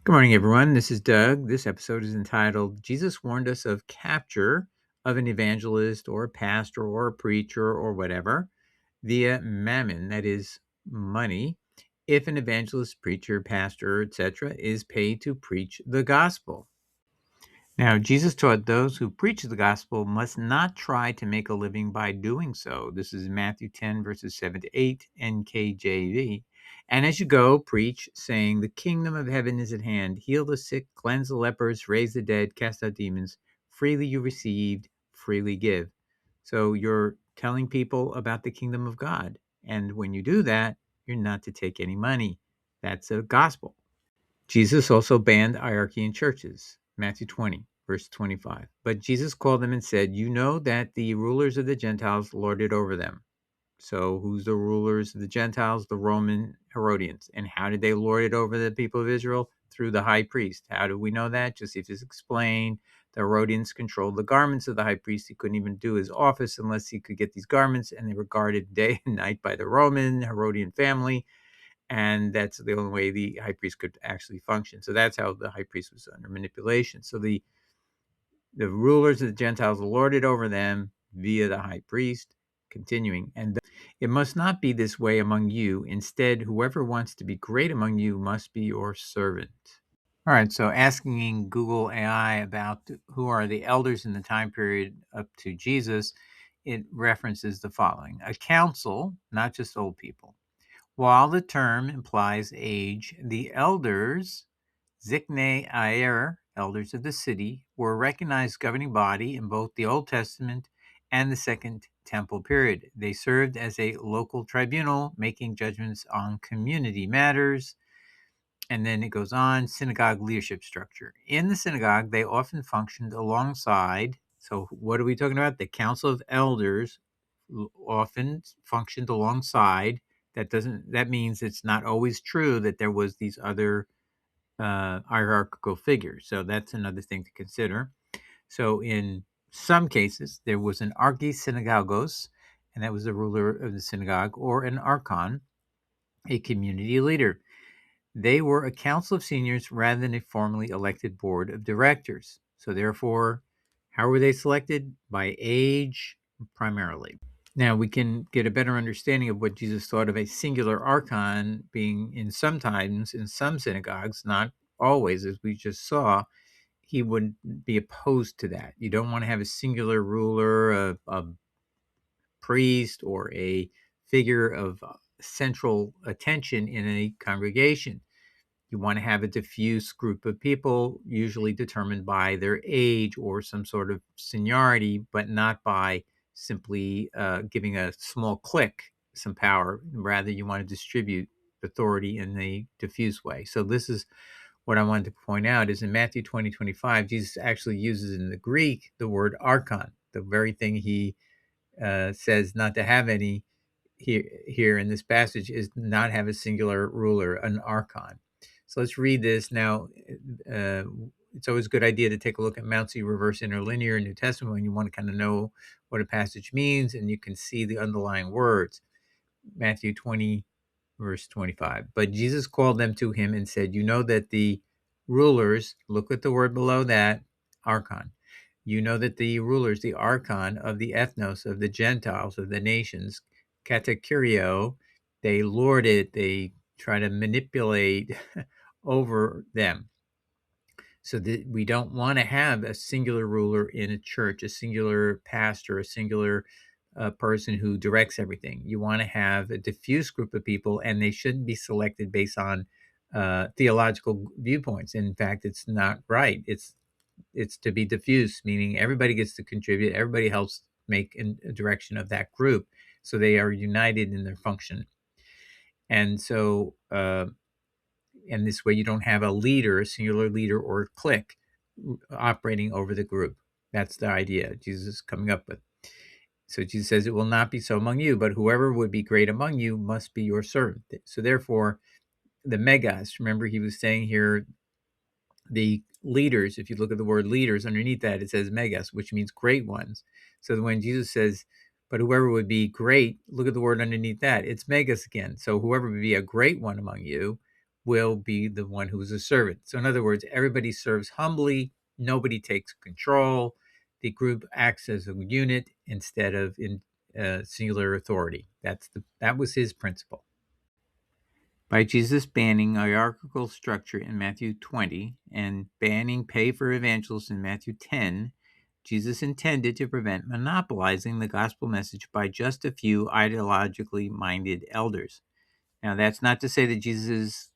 Good morning, everyone. This is Doug. This episode is entitled Jesus Warned Us of Capture of an Evangelist or a Pastor or a Preacher or whatever via Mammon, that is, money, if an evangelist, preacher, pastor, etc., is paid to preach the gospel. Now, Jesus taught those who preach the gospel must not try to make a living by doing so. This is Matthew 10, verses 7 to 8, NKJV. And as you go, preach, saying, the kingdom of heaven is at hand. Heal the sick, cleanse the lepers, raise the dead, cast out demons. Freely you received, freely give. So you're telling people about the kingdom of God. And when you do that, you're not to take any money. That's a gospel. Jesus also banned hierarchy in churches. Matthew 20, verse 25. But Jesus called them and said, you know that the rulers of the Gentiles lord it over them. So who's the rulers of the Gentiles? The Roman Herodians. And how did they lord it over the people of Israel? Through the high priest. How do we know that? Josephus explained. The Herodians controlled the garments of the high priest. He couldn't even do his office unless he could get these garments, and they were guarded day and night by the Roman Herodian family. And that's the only way the high priest could actually function. So that's how the high priest was under manipulation. So the rulers of the Gentiles lorded over them via the high priest. Continuing, and it must not be this way among you. Instead, whoever wants to be great among you must be your servant. All right, so asking Google AI about who are the elders in the time period up to Jesus, it references the following: a council, not just old people. While the term implies age, the elders, Zikne Ayer, elders of the city, were a recognized governing body in both the Old Testament and the Second Temple period. They served as a local tribunal, making judgments on community matters. And then it goes on, synagogue leadership structure. In the synagogue, they often functioned alongside. So what are we talking about? The Council of Elders often functioned alongside. That means it's not always true that there was these other hierarchical figures. So that's another thing to consider. So in some cases, there was an archysynagogos, and that was the ruler of the synagogue, or an archon, a community leader. They were a council of seniors rather than a formally elected board of directors. So therefore, how were they selected? By age, primarily. Now we can get a better understanding of what Jesus thought of a singular archon being in sometimes in some synagogues, not always, as we just saw. He would be opposed to that. You don't want to have a singular ruler, a priest, or a figure of central attention in a congregation. You want to have a diffuse group of people, usually determined by their age or some sort of seniority, but not by simply giving a small clique some power. Rather, you want to distribute authority in a diffuse way. So this is what I wanted to point out is in Matthew 20:25, Jesus actually uses in the Greek the word archon, the very thing he says not to have any here in this passage is not have a singular ruler, an archon. So let's read this now. Uh, it's always a good idea to take a look at Mount C reverse interlinear in New Testament when you want to kind of know what a passage means, and you can see the underlying words. Matthew 20, verse 25. But Jesus called them to him and said, you know that the rulers, look at the word below that, archon. You know that the rulers, the archon of the ethnos, of the Gentiles, of the nations, katakurio, they lord it, they try to manipulate over them. So that we don't want to have a singular ruler in a church, a singular pastor, a singular person who directs everything. You want to have a diffuse group of people, and they shouldn't be selected based on theological viewpoints. In fact, it's not right. It's to be diffuse, meaning everybody gets to contribute. Everybody helps make a direction of that group, so they are united in their function. And so, and this way, you don't have a leader, a singular leader, or a clique operating over the group. That's the idea Jesus is coming up with. So Jesus says, it will not be so among you, but whoever would be great among you must be your servant. So therefore, the megas, remember he was saying here, the leaders, if you look at the word leaders, underneath that it says megas, which means great ones. So when Jesus says, but whoever would be great, look at the word underneath that. It's megas again. So whoever would be a great one among you will be the one who is a servant. So in other words, everybody serves humbly, nobody takes control. The group acts as a unit instead of in singular authority. That was his principle. By Jesus banning hierarchical structure in Matthew 20 and banning pay for evangelists in Matthew 10, Jesus intended to prevent monopolizing the gospel message by just a few ideologically minded elders. Now, that's not to say that Jesus is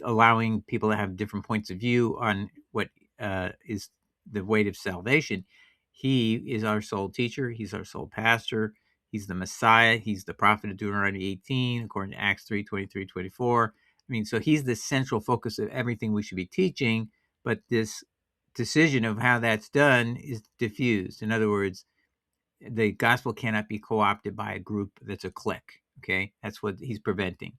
allowing people to have different points of view on what is the weight of salvation. He is our sole teacher. He's our sole pastor. He's the Messiah. He's the prophet of Deuteronomy 18, according to Acts 3, 23, 24. I mean, so he's the central focus of everything we should be teaching, but this decision of how that's done is diffused. In other words, the gospel cannot be co-opted by a group that's a clique. Okay, that's what he's preventing.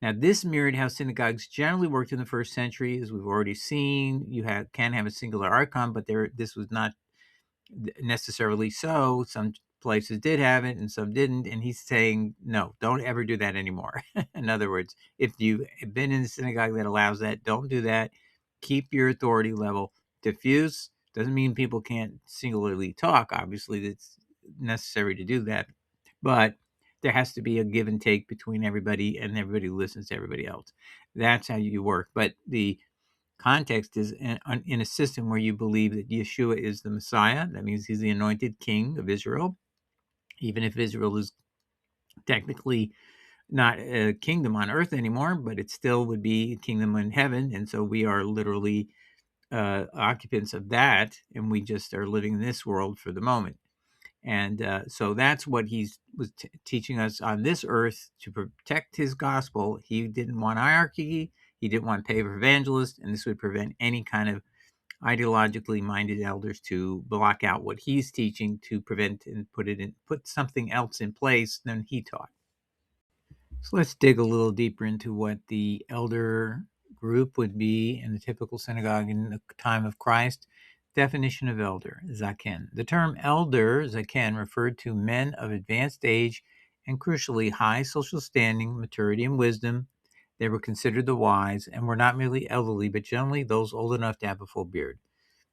Now, this mirrored how synagogues generally worked in the first century, as we've already seen. You can have a singular archon, but this was not necessarily so. Some places did have it and some didn't. And he's saying, no, don't ever do that anymore. In other words, if you've been in a synagogue that allows that, don't do that. Keep your authority level diffuse. Doesn't mean people can't singularly talk. Obviously, it's necessary to do that. But there has to be a give and take between everybody, and everybody listens to everybody else. That's how you work. But the context is in a system where you believe that Yeshua is the Messiah. That means he's the anointed king of Israel, even if Israel is technically not a kingdom on earth anymore, but it still would be a kingdom in heaven. And so we are literally occupants of that, and we just are living in this world for the moment. And so that's what he was teaching us on this earth to protect his gospel. He didn't want hierarchy. He didn't want pay for evangelists, and this would prevent any kind of ideologically minded elders to block out what he's teaching to prevent and put something else in place than he taught. So let's dig a little deeper into what the elder group would be in the typical synagogue in the time of Christ. Definition of elder, zaken. The term elder, zaken, referred to men of advanced age and crucially high social standing, maturity, and wisdom. They were considered the wise and were not merely elderly, but generally those old enough to have a full beard.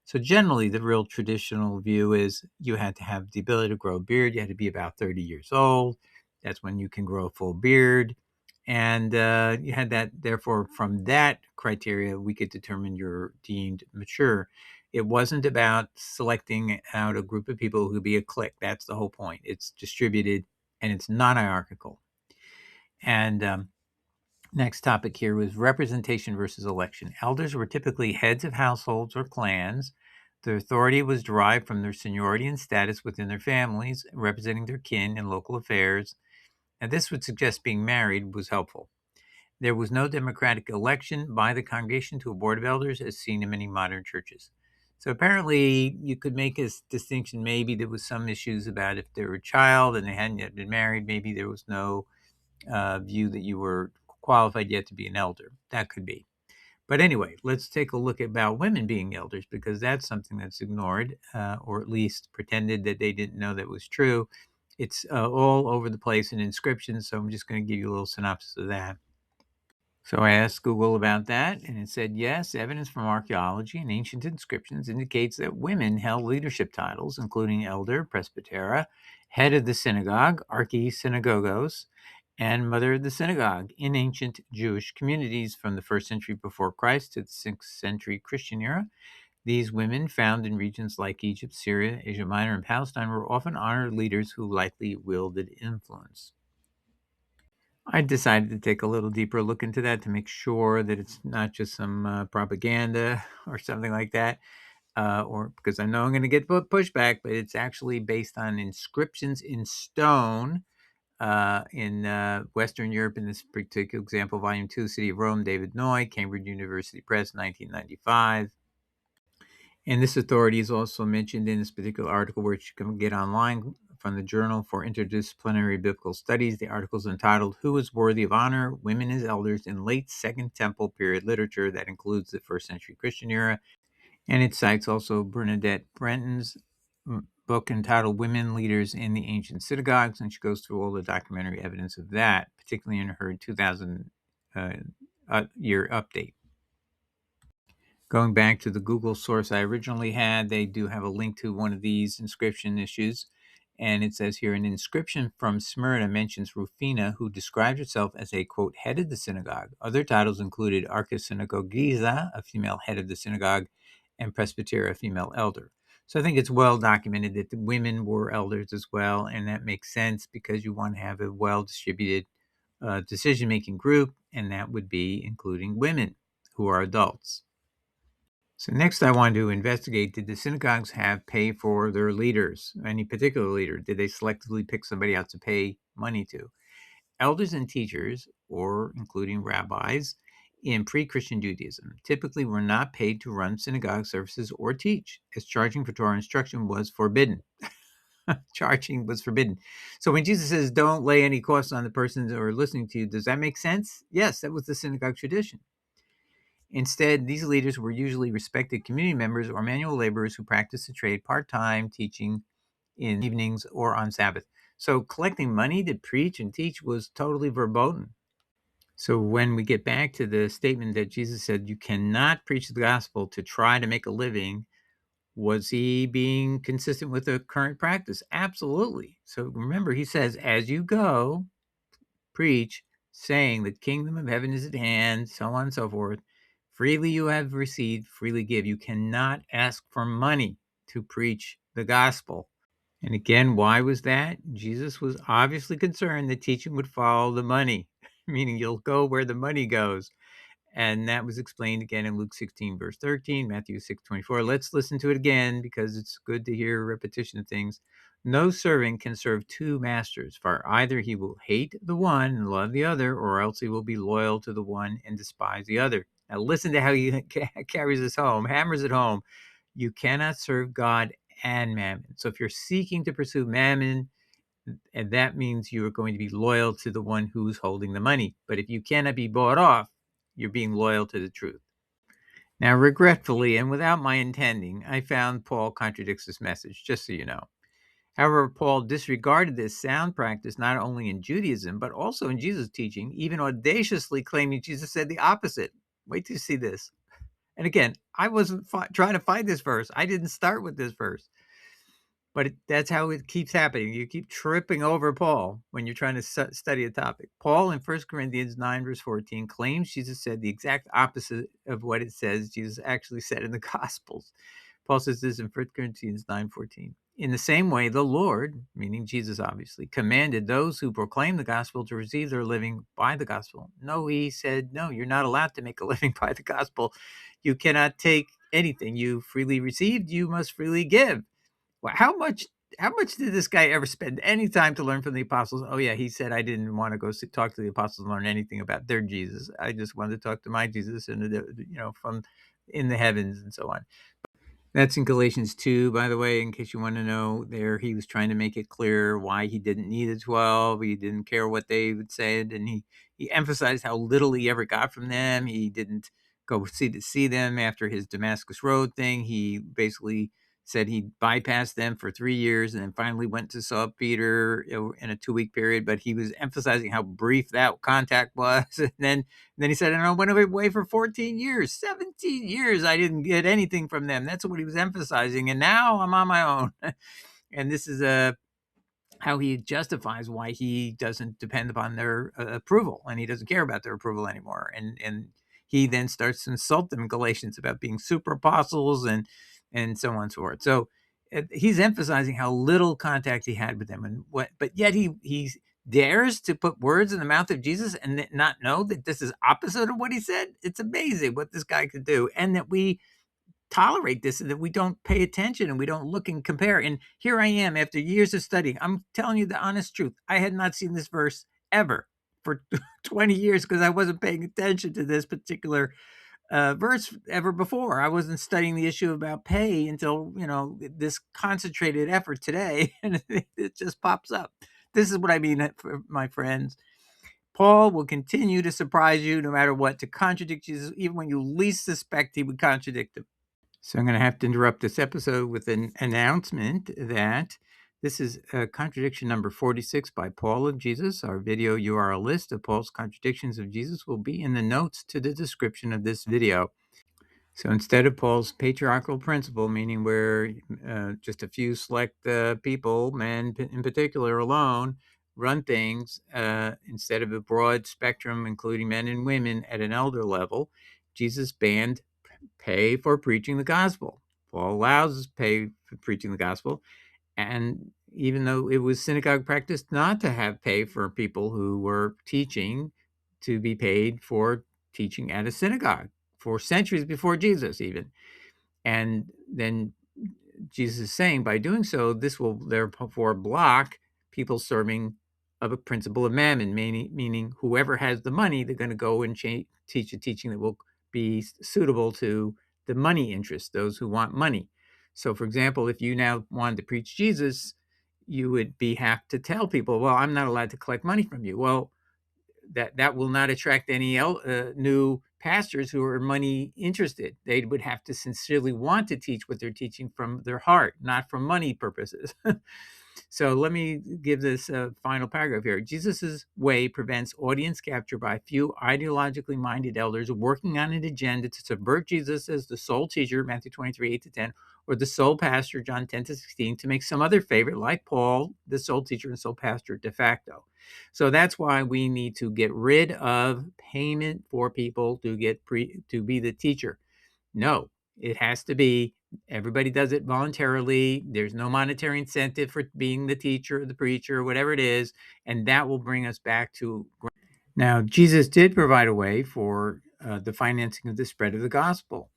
So generally, the real traditional view is you had to have the ability to grow a beard. You had to be about 30 years old. That's when you can grow a full beard. And you had that, therefore, from that criteria, we could determine you're deemed mature. It wasn't about selecting out a group of people who would be a clique. That's the whole point. It's distributed and it's non-hierarchical. And next topic here was representation versus election. Elders were typically heads of households or clans. Their authority was derived from their seniority and status within their families, representing their kin in local affairs. And this would suggest being married was helpful. There was no democratic election by the congregation to a board of elders, as seen in many modern churches. So apparently, you could make a distinction. Maybe there was some issues about if they were a child and they hadn't yet been married. Maybe there was no view that you were qualified yet to be an elder. That could be. But anyway, let's take a look about women being elders, because that's something that's ignored, or at least pretended that they didn't know that was true. It's all over the place in inscriptions, so I'm just going to give you a little synopsis of that. So I asked Google about that, and it said, yes, evidence from archaeology and ancient inscriptions indicates that women held leadership titles, including elder, presbytera, head of the synagogue, archi-synagogos, and mother of the synagogue in ancient Jewish communities from the 1st century before Christ to the 6th century Christian era. These women, found in regions like Egypt, Syria, Asia Minor, and Palestine, were often honored leaders who likely wielded influence. I decided to take a little deeper look into that to make sure that it's not just some propaganda or something like that, or because I know I'm going to get pushback, but it's actually based on inscriptions in stone in Western Europe. In this particular example, Volume 2, City of Rome, David Noy, Cambridge University Press, 1995. And this authority is also mentioned in this particular article, which you can get online from the Journal for Interdisciplinary Biblical Studies. The article is entitled, Who is Worthy of Honor? Women as Elders in Late Second Temple Period Literature. That includes the 1st century Christian era. And it cites also Bernadette Brenton's book entitled Women Leaders in the Ancient Synagogues. And she goes through all the documentary evidence of that, particularly in her 2000 year update. Going back to the Google source I originally had, they do have a link to one of these inscription issues. And it says here, an inscription from Smyrna mentions Rufina, who described herself as a, quote, head of the synagogue. Other titles included Archisynagogiza, a female head of the synagogue, and Presbytera, a female elder. So I think it's well documented that the women were elders as well, and that makes sense because you want to have a well-distributed decision-making group, and that would be including women who are adults. So next I wanted to investigate, did the synagogues have pay for their leaders, any particular leader? Did they selectively pick somebody out to pay money to? Elders and teachers, or including rabbis, in pre-Christian Judaism, typically were not paid to run synagogue services or teach, as charging for Torah instruction was forbidden. Charging was forbidden. So when Jesus says, don't lay any costs on the persons who are listening to you, does that make sense? Yes, that was the synagogue tradition. Instead, these leaders were usually respected community members or manual laborers who practiced the trade part-time, teaching in evenings or on Sabbath. So collecting money to preach and teach was totally verboten. So when we get back to the statement that Jesus said, you cannot preach the gospel to try to make a living, was he being consistent with the current practice? Absolutely. So remember, he says, as you go, preach, saying the kingdom of heaven is at hand, so on and so forth. Freely you have received, freely give. You cannot ask for money to preach the gospel. And again, why was that? Jesus was obviously concerned that teaching would follow the money, meaning you'll go where the money goes. And that was explained again in Luke 16, verse 13, Matthew 6:24. Let's listen to it again because it's good to hear repetition of things. No servant can serve two masters, for either he will hate the one and love the other, or else he will be loyal to the one and despise the other. Now listen to how he carries this home, hammers it home. You cannot serve God and mammon. So if you're seeking to pursue mammon, and that means you are going to be loyal to the one who's holding the money. But if you cannot be bought off, you're being loyal to the truth. Now, regretfully, and without my intending, I found Paul contradicts this message, just so you know. However, Paul disregarded this sound practice not only in Judaism, but also in Jesus' teaching, even audaciously claiming Jesus said the opposite. Wait till you see this. And again, I wasn't trying to find this verse. I didn't start with this verse. But that's how it keeps happening. You keep tripping over Paul when you're trying to study a topic. Paul in 1 Corinthians 9, verse 14, claims Jesus said the exact opposite of what it says Jesus actually said in the Gospels. Paul says this in 1 Corinthians 9:14. In the same way, the Lord, meaning Jesus obviously, commanded those who proclaim the gospel to receive their living by the gospel. No, he said, no, you're not allowed to make a living by the gospel. You cannot take anything you freely received, you must freely give. Well, how much did this guy ever spend any time to learn from the apostles? Oh yeah, he said, I didn't want to go talk to the apostles and learn anything about their Jesus. I just wanted to talk to my Jesus and from in the heavens and so on. That's in Galatians 2, by the way, in case you want to know. There he was trying to make it clear why he didn't need the 12. He didn't care what they would say, and he emphasized how little he ever got from them. He didn't go see them after his Damascus Road thing. He basically said he bypassed them for 3 years and then finally went to saw Peter in a 2-week period, but he was emphasizing how brief that contact was. And then he said, and I went away for 14 years, 17 years. I didn't get anything from them. That's what he was emphasizing. And now I'm on my own. And this is how he justifies why he doesn't depend upon their approval, and he doesn't care about their approval anymore. And he then starts to insult them in Galatians about being super apostles and so on and so forth. So he's emphasizing how little contact he had with them, but yet he dares to put words in the mouth of Jesus and not know that this is opposite of what he said. It's amazing what this guy could do, and that we tolerate this and that we don't pay attention and we don't look and compare. And here I am after years of studying. I'm telling you the honest truth. I had not seen this verse ever for 20 years because I wasn't paying attention to this particular verse ever before. I wasn't studying the issue about pay until, this concentrated effort today, and it just pops up. This is what I mean, my friends. Paul will continue to surprise you no matter what, to contradict Jesus, even when you least suspect he would contradict him. So I'm going to have to interrupt this episode with an announcement that This is contradiction number 46 by Paul of Jesus. Our video URL list of Paul's Contradictions of Jesus will be in the notes to the description of this video. So instead of Paul's patriarchal principle, meaning where just a few select people, men in particular alone, run things, instead of a broad spectrum, including men and women at an elder level, Jesus banned pay for preaching the gospel. Paul allows pay for preaching the gospel. And even though it was synagogue practice not to have pay for people who were teaching, to be paid for teaching at a synagogue for centuries before Jesus even. And then Jesus is saying by doing so, this will therefore block people serving of a principle of Mammon, meaning whoever has the money, they're going to go and teach a teaching that will be suitable to the money interest, those who want money. So, for example, if you now wanted to preach Jesus, you would have to tell people, well, I'm not allowed to collect money from you. Well, that will not attract any new pastors who are money interested. They would have to sincerely want to teach what they're teaching from their heart, not from money purposes. So let me give this final paragraph here. Jesus's way prevents audience capture by a few ideologically minded elders working on an agenda to subvert Jesus as the sole teacher, Matthew 23, 8-10, or the sole pastor, John 10-16, to make some other favorite, like Paul, the sole teacher and sole pastor de facto. So that's why we need to get rid of payment for people to to be the teacher. No, it has to be, everybody does it voluntarily. There's no monetary incentive for being the teacher, the preacher, whatever it is, and that will bring us back to. Now, Jesus did provide a way for the financing of the spread of the gospel,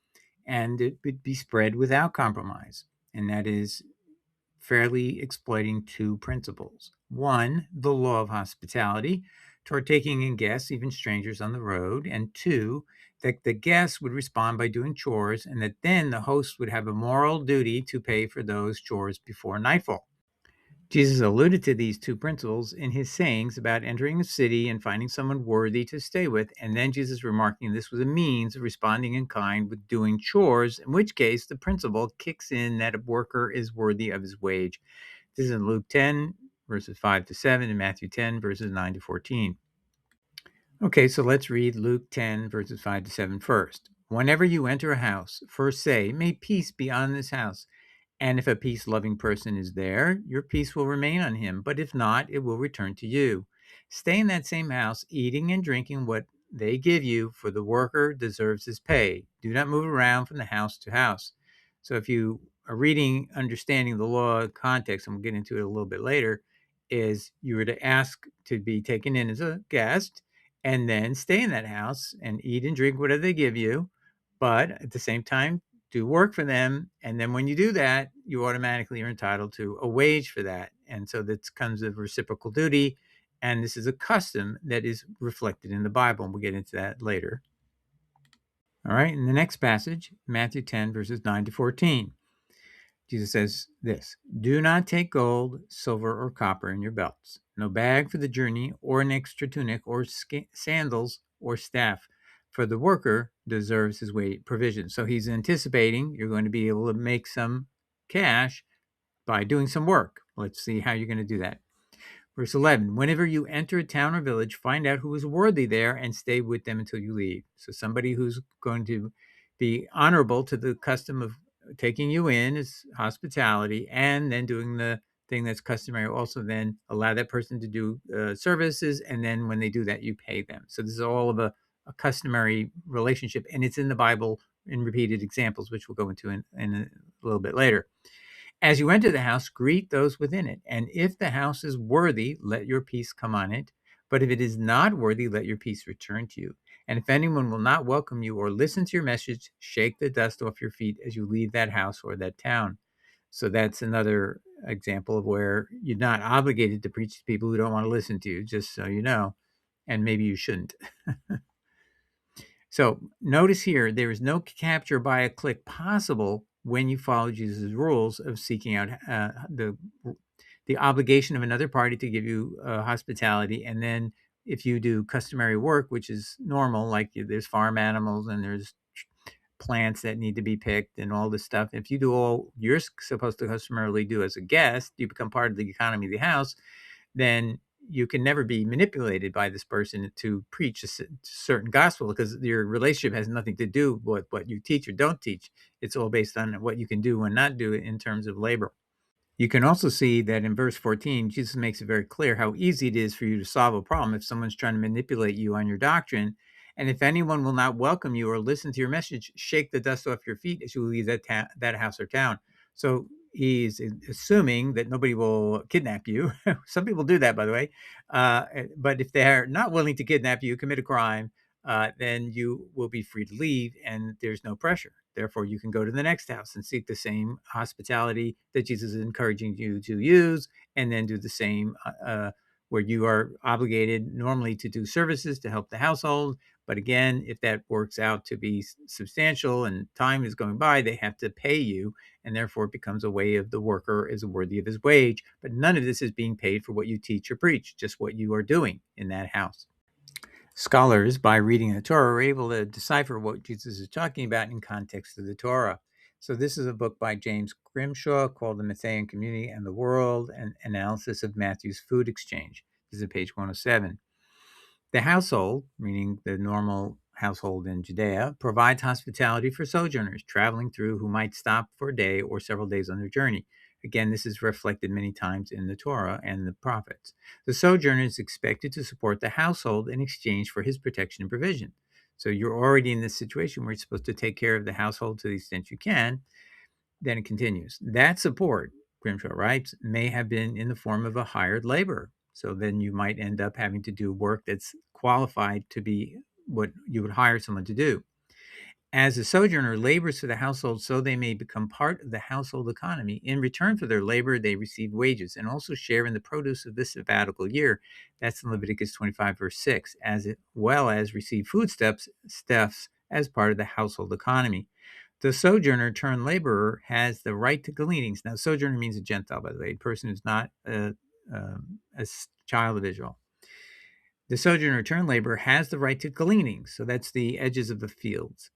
and it would be spread without compromise, and that is fairly exploiting two principles. One, the law of hospitality, toward taking in guests, even strangers on the road. And two, that the guests would respond by doing chores, and that then the host would have a moral duty to pay for those chores before nightfall. Jesus alluded to these two principles in his sayings about entering a city and finding someone worthy to stay with, and then Jesus remarking this was a means of responding in kind with doing chores, in which case the principle kicks in that a worker is worthy of his wage. This is in Luke 10, verses 5-7, and Matthew 10, verses 9-14. Okay, so let's read Luke 10, verses 5-7 first. Whenever you enter a house, first say, "May peace be on this house." And if a peace-loving person is there, your peace will remain on him. But if not, it will return to you. Stay in that same house, eating and drinking what they give you, for the worker deserves his pay. Do not move around from the house to house. So if you are reading, understanding the law context, and we'll get into it a little bit later, is you were to ask to be taken in as a guest and then stay in that house and eat and drink whatever they give you. But at the same time, do work for them, and then when you do that, you automatically are entitled to a wage for that. And so that comes of reciprocal duty, and this is a custom that is reflected in the Bible, and we'll get into that later. All right, in the next passage, Matthew 10, verses 9-14, Jesus says this: "Do not take gold, silver, or copper in your belts, no bag for the journey, or an extra tunic, or sandals, or staff, for the worker deserves his provision." So he's anticipating you're going to be able to make some cash by doing some work. Let's see how you're going to do that. Verse 11, whenever you enter a town or village, find out who is worthy there and stay with them until you leave. So somebody who's going to be honorable to the custom of taking you in is hospitality, and then doing the thing that's customary. Also then allow that person to do services, and then when they do that, you pay them. So this is all of a customary relationship, and it's in the Bible in repeated examples, which we'll go into in a little bit later. As you enter the house, greet those within it. And if the house is worthy, let your peace come on it. But if it is not worthy, let your peace return to you. And if anyone will not welcome you or listen to your message, shake the dust off your feet as you leave that house or that town. So that's another example of where you're not obligated to preach to people who don't want to listen to you, just so you know. And maybe you shouldn't. So notice here, there is no capture by a click possible when you follow Jesus' rules of seeking out the obligation of another party to give you hospitality. And then if you do customary work, which is normal, like there's farm animals and there's plants that need to be picked and all this stuff. If you do all you're supposed to customarily do as a guest, you become part of the economy of the house, then you can never be manipulated by this person to preach a certain gospel, because your relationship has nothing to do with what you teach or don't teach. It's all based on what you can do and not do in terms of labor. You can also see that in verse 14, Jesus makes it very clear how easy it is for you to solve a problem if someone's trying to manipulate you on your doctrine. And if anyone will not welcome you or listen to your message, shake the dust off your feet as you leave that house or town. So he's assuming that nobody will kidnap you. Some people do that, by the way. But if they're not willing to kidnap you, commit a crime, then you will be free to leave and there's no pressure. Therefore, you can go to the next house and seek the same hospitality that Jesus is encouraging you to use, and then do the same where you are obligated normally to do services to help the household. But again, if that works out to be substantial and time is going by, they have to pay you, and therefore it becomes a way of the worker is worthy of his wage. But none of this is being paid for what you teach or preach, just what you are doing in that house. Scholars, by reading the Torah, are able to decipher what Jesus is talking about in context of the Torah. So this is a book by James Grimshaw called The Matthean Community and the World, an analysis of Matthew's food exchange. This is page 107. The household, meaning the normal household in Judea, provides hospitality for sojourners traveling through who might stop for a day or several days on their journey. Again, this is reflected many times in the Torah and the prophets. The sojourner is expected to support the household in exchange for his protection and provision. So you're already in this situation where you're supposed to take care of the household to the extent you can. Then it continues. That support, Grimshaw writes, may have been in the form of a hired laborer. So then you might end up having to do work that's qualified to be what you would hire someone to do. As a sojourner labors for the household, so they may become part of the household economy. In return for their labor, they receive wages and also share in the produce of this sabbatical year. That's in Leviticus 25, verse 6, as well as receive foodstuffs as part of the household economy. The sojourner turned laborer has the right to gleanings. Now, sojourner means a Gentile, by the way, a person who's not a child of Israel. The sojourner turned laborer has the right to gleanings. So that's the edges of the fields,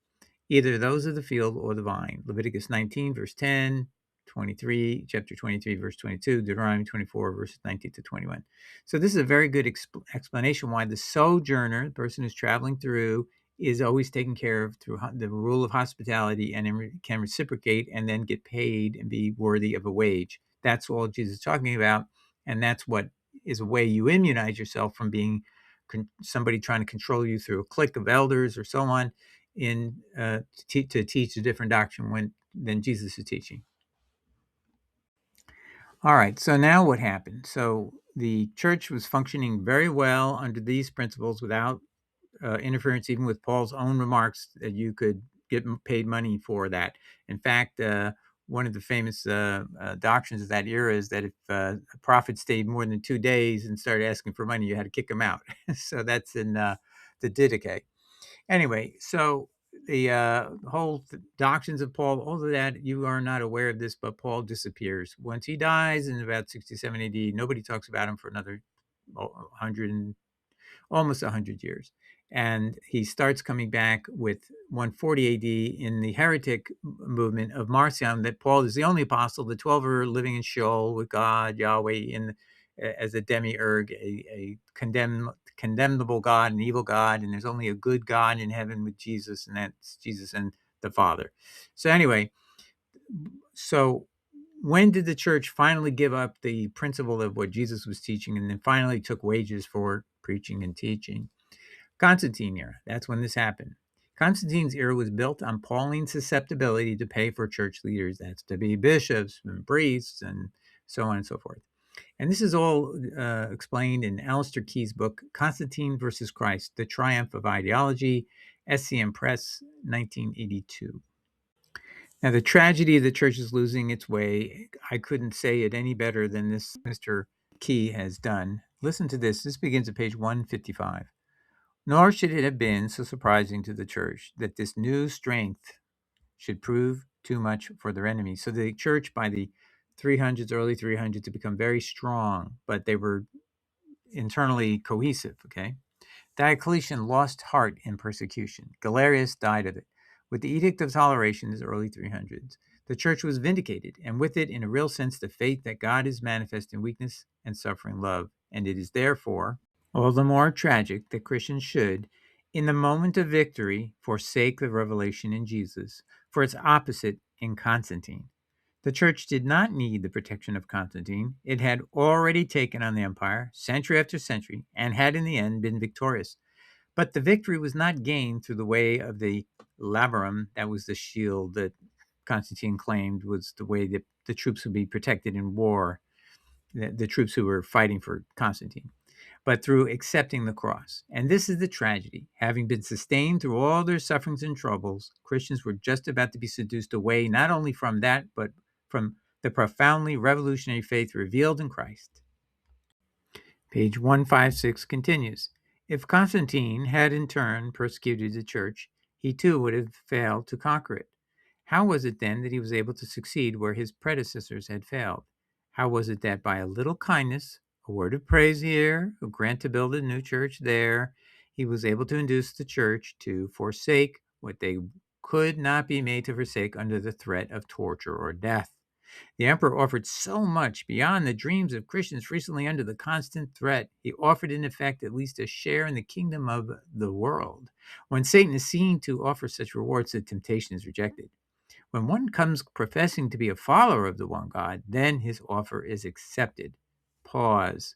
either those of the field or the vine. Leviticus 19, verse 10, 23, chapter 23, verse 22, Deuteronomy 24, verses 19 to 21. So this is a very good explanation why the sojourner, the person who's traveling through, is always taken care of through the rule of hospitality and can reciprocate and then get paid and be worthy of a wage. That's all Jesus is talking about, and that's what is a way you immunize yourself from being somebody trying to control you through a clique of elders or so on to teach a different doctrine than Jesus is teaching. All right, so now what happened? So the church was functioning very well under these principles without interference, even with Paul's own remarks that you could get paid money for that. In fact, one of the famous doctrines of that era is that if a prophet stayed more than 2 days and started asking for money, you had to kick him out. So that's in the Didache. Anyway, so the whole doctrines of Paul, all of that, you are not aware of this, but Paul disappears. Once he dies in about 67 AD, nobody talks about him for another 100 almost 100 years. And he starts coming back with 140 AD in the heretic movement of Marcion, that Paul is the only apostle. The 12 are living in Sheol with God, Yahweh, as a demiurge, a condemnable God, an evil God, and there's only a good God in heaven with Jesus, and that's Jesus and the Father. So anyway, when did the church finally give up the principle of what Jesus was teaching and then finally took wages for preaching and teaching? Constantine era. That's when this happened. Constantine's era was built on Pauline susceptibility to pay for church leaders. That's to be bishops and priests and so on and so forth. And this is all explained in Alistair Key's book, Constantine versus Christ, The Triumph of Ideology, SCM Press, 1982. Now, the tragedy of the church is losing its way. I couldn't say it any better than this Mr. Key has done. Listen to this. This begins at page 155. Nor should it have been so surprising to the church that this new strength should prove too much for their enemies. So the church by the 300s, early 300s, had become very strong, but they were internally cohesive, okay? Diocletian lost heart in persecution. Galerius died of it. With the Edict of Toleration in the early 300s, the church was vindicated, and with it, in a real sense, the faith that God is manifest in weakness and suffering love. And it is therefore all the more tragic that Christians should, in the moment of victory, forsake the revelation in Jesus for its opposite in Constantine. The church did not need the protection of Constantine. It had already taken on the empire, century after century, and had in the end been victorious. But the victory was not gained through the way of the labarum, that was the shield that Constantine claimed was the way that the troops would be protected in war, the troops who were fighting for Constantine, but through accepting the cross. And this is the tragedy. Having been sustained through all their sufferings and troubles, Christians were just about to be seduced away not only from that, but from the profoundly revolutionary faith revealed in Christ. Page 156 continues. If Constantine had in turn persecuted the church, he too would have failed to conquer it. How was it then that he was able to succeed where his predecessors had failed? How was it that by a little kindness, a word of praise here, a grant to build a new church there, he was able to induce the church to forsake what they could not be made to forsake under the threat of torture or death? The emperor offered so much beyond the dreams of Christians recently under the constant threat. He offered, in effect, at least a share in the kingdom of the world. When Satan is seen to offer such rewards, the temptation is rejected. When one comes professing to be a follower of the one God, then his offer is accepted. Pause.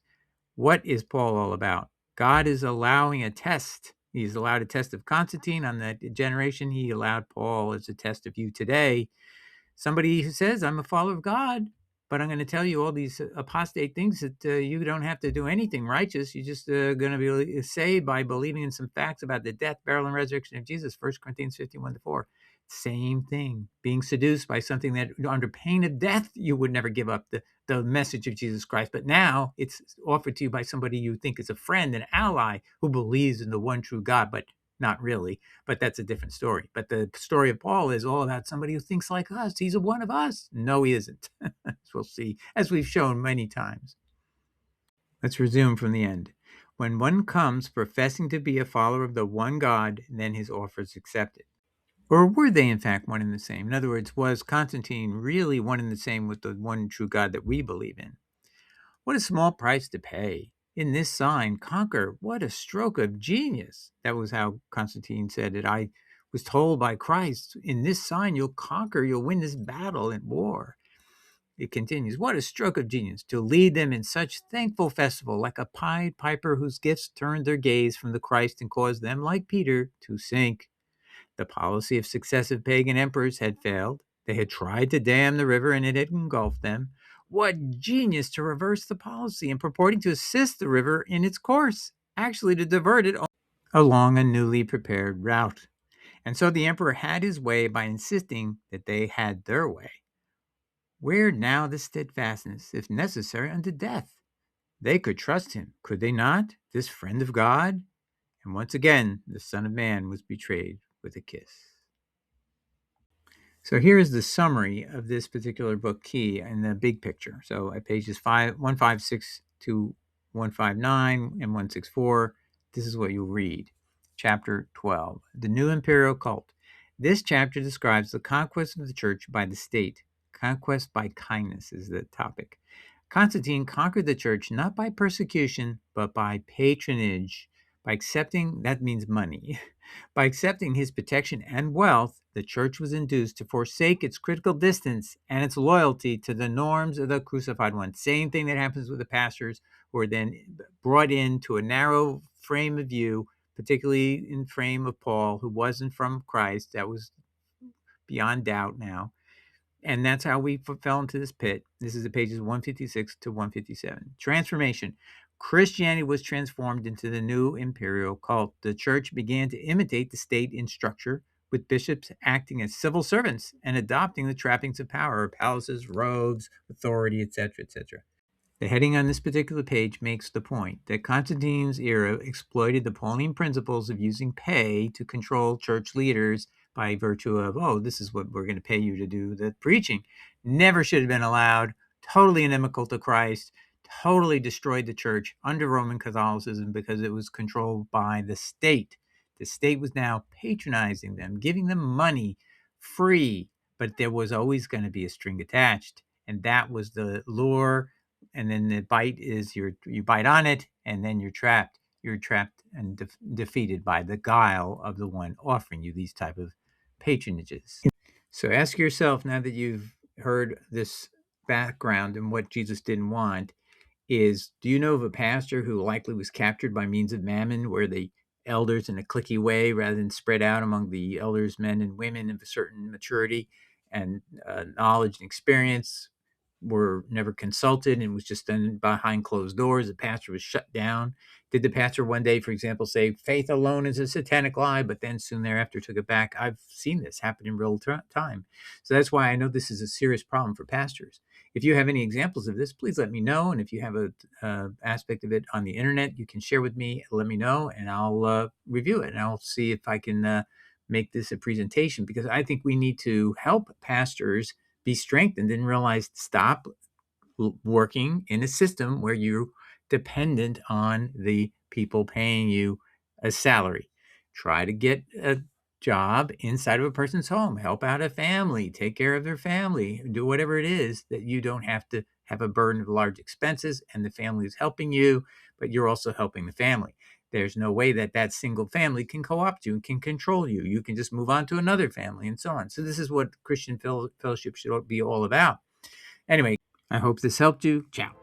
What is Paul all about? God is allowing a test. He's allowed a test of Constantine on that generation. He allowed Paul as a test of you today. Somebody who says, I'm a follower of God, but I'm going to tell you all these apostate things that you don't have to do anything righteous. You're just going to be saved by believing in some facts about the death, burial, and resurrection of Jesus, 1 Corinthians 15:1-4. Same thing, being seduced by something that under pain of death, you would never give up the message of Jesus Christ. But now it's offered to you by somebody you think is a friend, an ally who believes in the one true God, but not really. But that's a different story. But the story of Paul is all about somebody who thinks like us. He's a one of us. No, he isn't. As we'll see, as we've shown many times. Let's resume from the end. When one comes professing to be a follower of the one God, then his offer is accepted. Or were they in fact one and the same? In other words, was Constantine really one and the same with the one true God that we believe in? What a small price to pay. In this sign, conquer. What a stroke of genius. That was how Constantine said it. I was told by Christ, in this sign, you'll conquer, you'll win this battle in war. It continues, what a stroke of genius to lead them in such thankful festival, like a Pied Piper whose gifts turned their gaze from the Christ and caused them, like Peter, to sink. The policy of successive pagan emperors had failed. They had tried to dam the river and it had engulfed them. What genius to reverse the policy and purporting to assist the river in its course, actually to divert it along a newly prepared route. And so the emperor had his way by insisting that they had their way. Where now the steadfastness, if necessary, unto death? They could trust him, could they not, this friend of God? And once again, the Son of Man was betrayed with a kiss. So here is the summary of this particular book key in the big picture. So at pages 156 to 159 and 164, this is what you'll read. Chapter 12, The New Imperial Cult. This chapter describes the conquest of the church by the state. Conquest by kindness is the topic. Constantine conquered the church not by persecution, but by patronage. By accepting, that means money. By accepting his protection and wealth, the church was induced to forsake its critical distance and its loyalty to the norms of the crucified one. Same thing that happens with the pastors who are then brought into a narrow frame of view, particularly in frame of Paul, who wasn't from Christ. That was beyond doubt now. And that's how we fell into this pit. This is the pages 156 to 157. Transformation. Christianity was transformed into the new imperial cult. The church began to imitate the state in structure, with bishops acting as civil servants and adopting the trappings of power, palaces, robes, authority, etc., etc. The heading on this particular page makes the point that Constantine's era exploited the Pauline principles of using pay to control church leaders by virtue of, oh, this is what we're going to pay you to do the preaching. Never should have been allowed, totally inimical to Christ, totally destroyed the church under Roman Catholicism because it was controlled by the state. The state was now patronizing them, giving them money free, but there was always going to be a string attached. And that was the lure. And then the bite is you bite on it, and then you're trapped. You're trapped and defeated by the guile of the one offering you these type of patronages. So ask yourself, now that you've heard this background and what Jesus didn't want, is, do you know of a pastor who likely was captured by means of Mammon, where the elders in a cliquey way, rather than spread out among the elders, men and women of a certain maturity and knowledge and experience, were never consulted and was just done behind closed doors? The pastor was shut down. Did the pastor one day, for example, say faith alone is a satanic lie, but then soon thereafter took it back? I've seen this happen in real time. So that's why I know this is a serious problem for pastors. If you have any examples of this, please let me know. And if you have a aspect of it on the internet, you can share with me, let me know, and I'll review it. And I'll see if I can make this a presentation, because I think we need to help pastors be strengthened and realize, stop working in a system where you're dependent on the people paying you a salary. Try to get a job inside of a person's home, help out a family, take care of their family, do whatever it is that you don't have to have a burden of large expenses, and the family is helping you, but you're also helping the family. There's no way that that single family can co-opt you and can control you. You can just move on to another family and so on. So this is what Christian fellowship should be all about. Anyway, I hope this helped you. Ciao.